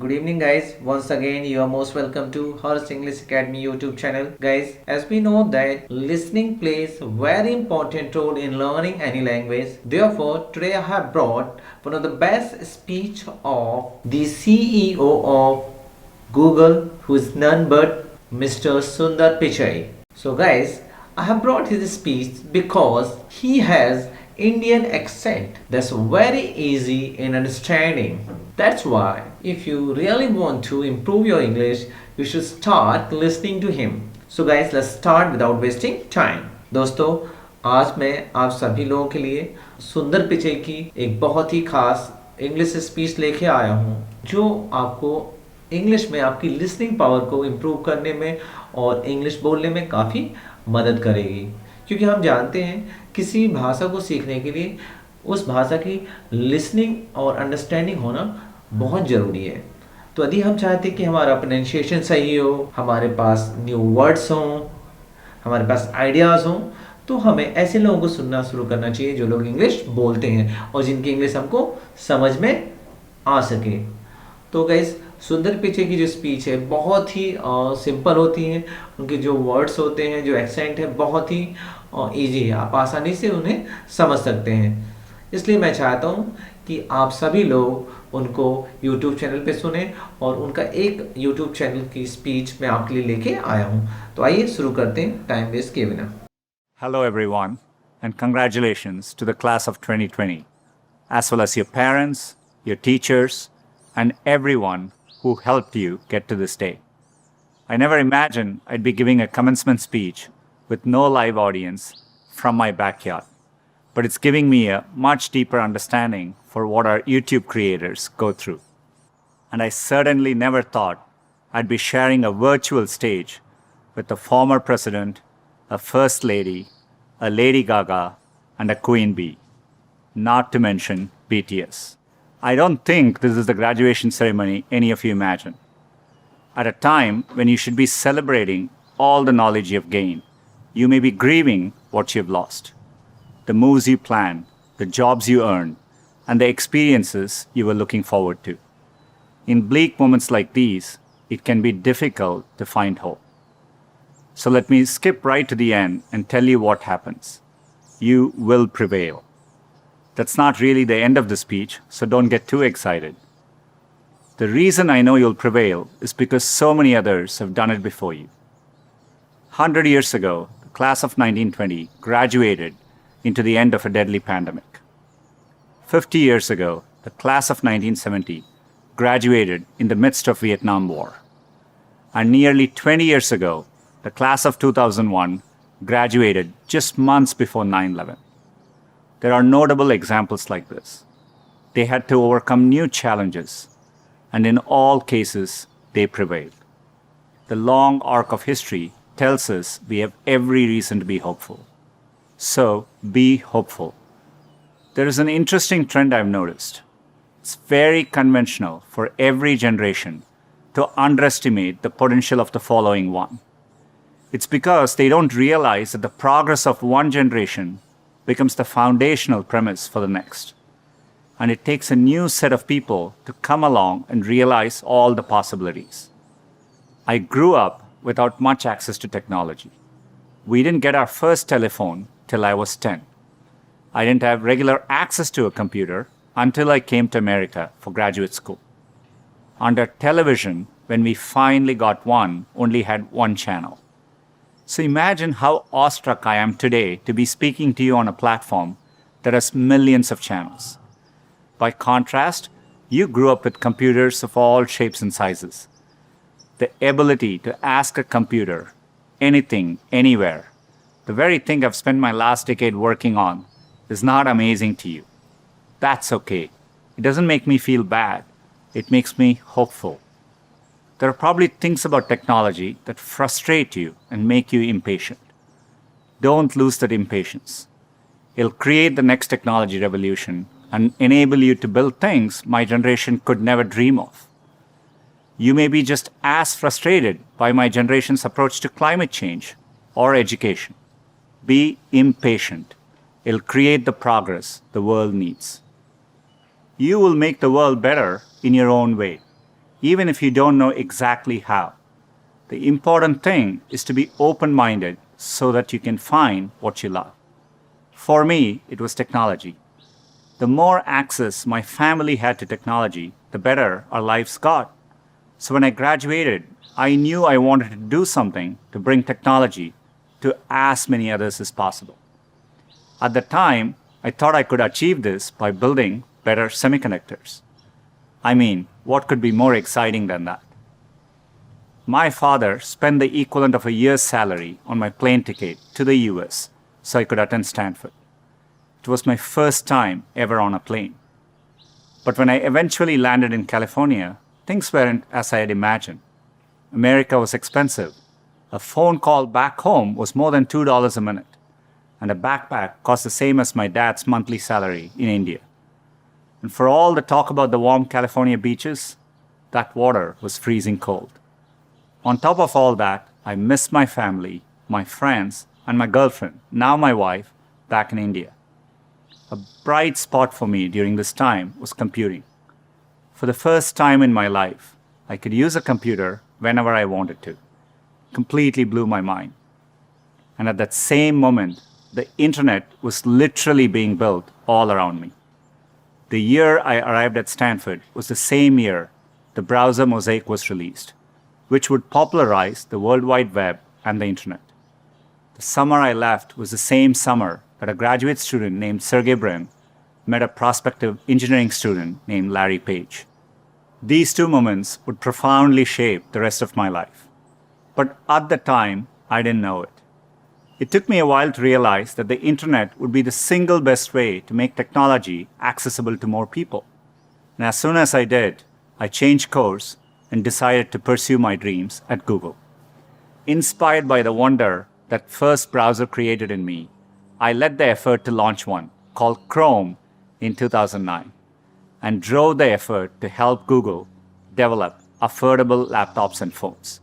Good evening, guys. Once again, you are most welcome to Horse English Academy YouTube channel. Guys, as we know that listening plays a very important role in learning any language. Therefore, today I have brought one of the best speech of the CEO of Google, who is none but Mr. Sundar Pichai. So, guys, I have brought his speech because he has Indian accent that's very easy in understanding. That's why if you really want to improve your English, you should start listening to him. So guys, let's start without wasting time. दोस्तों, आज मैं आप सभी लोगों के लिए सुंदर पिचई की एक बहुत ही खास इंग्लिश स्पीच लेके आया हूँ जो आपको इंग्लिश में आपकी लिसनिंग पावर को इम्प्रूव करने में और इंग्लिश बोलने में काफ़ी मदद करेगी। क्योंकि हम जानते हैं किसी भाषा को सीखने के लिए उस भाषा की लिसनिंग और अंडरस्टैंडिंग होना बहुत ज़रूरी है। तो यदि हम चाहते हैं कि हमारा प्रोनाउंसिएशन सही हो, हमारे पास न्यू वर्ड्स हों, हमारे पास आइडियाज़ हों, तो हमें ऐसे लोगों को सुनना शुरू करना चाहिए जो लोग इंग्लिश बोलते हैं और जिनकी इंग्लिश हमको समझ में आ सके। तो गाइस, सुंदर पिचई की जो स्पीच है बहुत ही सिंपल होती है। उनके जो वर्ड्स होते हैं, जो एक्सेंट है, बहुत ही ईजी है। आप आसानी से उन्हें समझ सकते हैं। इसलिए मैं चाहता हूँ कि आप सभी लोग उनको YouTube चैनल पे सुने और उनका एक YouTube चैनल की स्पीच मैं आपके लिए लेके आया हूँ। तो आइए शुरू करते हैं टाइम वेस्ट किए बिना। Hello everyone, and congratulations to the class of 2020, as well as your parents, your teachers, and everyone who helped you get to this day. I never imagined I'd be giving a commencement speech with no live audience from my backyard, but it's giving me a much deeper understanding for what our YouTube creators go through. And I certainly never thought I'd be sharing a virtual stage with a former president, a first lady, a Lady Gaga, and a Queen Bee, not to mention BTS. I don't think this is the graduation ceremony any of you imagine. At a time when you should be celebrating all the knowledge you've gained, you may be grieving what you've lost. The moves you planned, the jobs you earned, and the experiences you were looking forward to. In bleak moments like these, it can be difficult to find hope. So let me skip right to the end and tell you what happens. You will prevail. That's not really the end of the speech, so don't get too excited. The reason I know you'll prevail is because so many others have done it before you. 100 years ago, the class of 1920 graduated into the end of a deadly pandemic. 50 years ago, the class of 1970 graduated in the midst of Vietnam War. And nearly 20 years ago, the class of 2001 graduated just months before 9/11. There are notable examples like this. They had to overcome new challenges, and in all cases, they prevailed. The long arc of history tells us we have every reason to be hopeful. So, be hopeful. There is an interesting trend I've noticed. It's very conventional for every generation to underestimate the potential of the following one. It's because they don't realize that the progress of one generation becomes the foundational premise for the next. And it takes a new set of people to come along and realize all the possibilities. I grew up without much access to technology. We didn't get our first telephone till I was 10. I didn't have regular access to a computer until I came to America for graduate school. Under television, when we finally got one, only had one channel. So imagine how awestruck I am today to be speaking to you on a platform that has millions of channels. By contrast, you grew up with computers of all shapes and sizes. The ability to ask a computer anything, anywhere, the very thing I've spent my last decade working on, is not amazing to you. That's okay. It doesn't make me feel bad. It makes me hopeful. There are probably things about technology that frustrate you and make you impatient. Don't lose that impatience. It'll create the next technology revolution and enable you to build things my generation could never dream of. You may be just as frustrated by my generation's approach to climate change or education. Be impatient. It'll create the progress the world needs. You will make the world better in your own way. even if you don't know exactly how. The important thing is to be open-minded so that you can find what you love. For me, it was technology. The more access my family had to technology, the better our lives got. So when I graduated, I knew I wanted to do something to bring technology to as many others as possible. At the time, I thought I could achieve this by building better semiconductors. I mean, what could be more exciting than that? My father spent the equivalent of a year's salary on my plane ticket to the US so I could attend Stanford. It was my first time ever on a plane. But when I eventually landed in California, things weren't as I had imagined. America was expensive. A phone call back home was more than $2 a minute, and a backpack cost the same as my dad's monthly salary in India. And for all the talk about the warm California beaches, that water was freezing cold. On top of all that, I missed my family, my friends, and my girlfriend, now my wife, back in India. A bright spot for me during this time was computing. For the first time in my life, I could use a computer whenever I wanted to. Completely blew my mind. And at that same moment, the internet was literally being built all around me. The year I arrived at Stanford was the same year the browser Mosaic was released, which would popularize the World Wide Web and the internet. The summer I left was the same summer that a graduate student named Sergey Brin met a prospective engineering student named Larry Page. These two moments would profoundly shape the rest of my life. But at the time, I didn't know it. It took me a while to realize that the internet would be the single best way to make technology accessible to more people. And as soon as I did, I changed course and decided to pursue my dreams at Google. Inspired by the wonder that first browser created in me, I led the effort to launch one called Chrome in 2009 and drove the effort to help Google develop affordable laptops and phones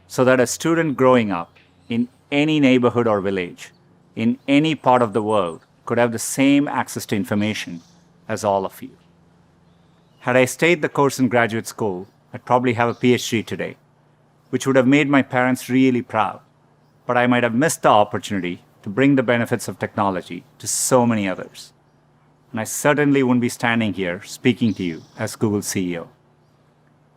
so that a student growing up in any neighborhood or village in any part of the world could have the same access to information as all of you. Had I stayed the course in graduate school, I'd probably have a PhD today, which would have made my parents really proud, but I might have missed the opportunity to bring the benefits of technology to so many others. And I certainly wouldn't be standing here speaking to you as Google's CEO.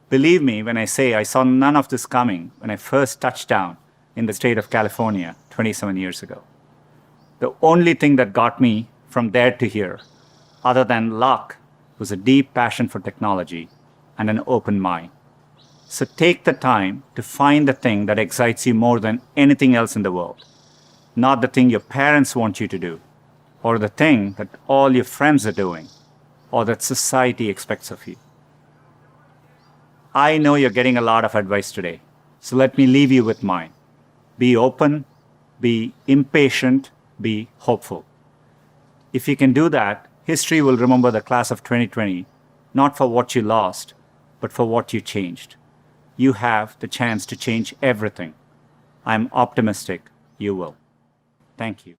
Believe me when I say I saw none of this coming when I first touched down in the state of California 27 years ago. The only thing that got me from there to here, other than luck, was a deep passion for technology and an open mind. So take the time to find the thing that excites you more than anything else in the world. Not the thing your parents want you to do, or the thing that all your friends are doing, or that society expects of you. I know you're getting a lot of advice today, so let me leave you with mine. Be open, be impatient, be hopeful. If you can do that, history will remember the class of 2020, not for what you lost, but for what you changed. You have the chance to change everything. I'm optimistic you will. Thank you.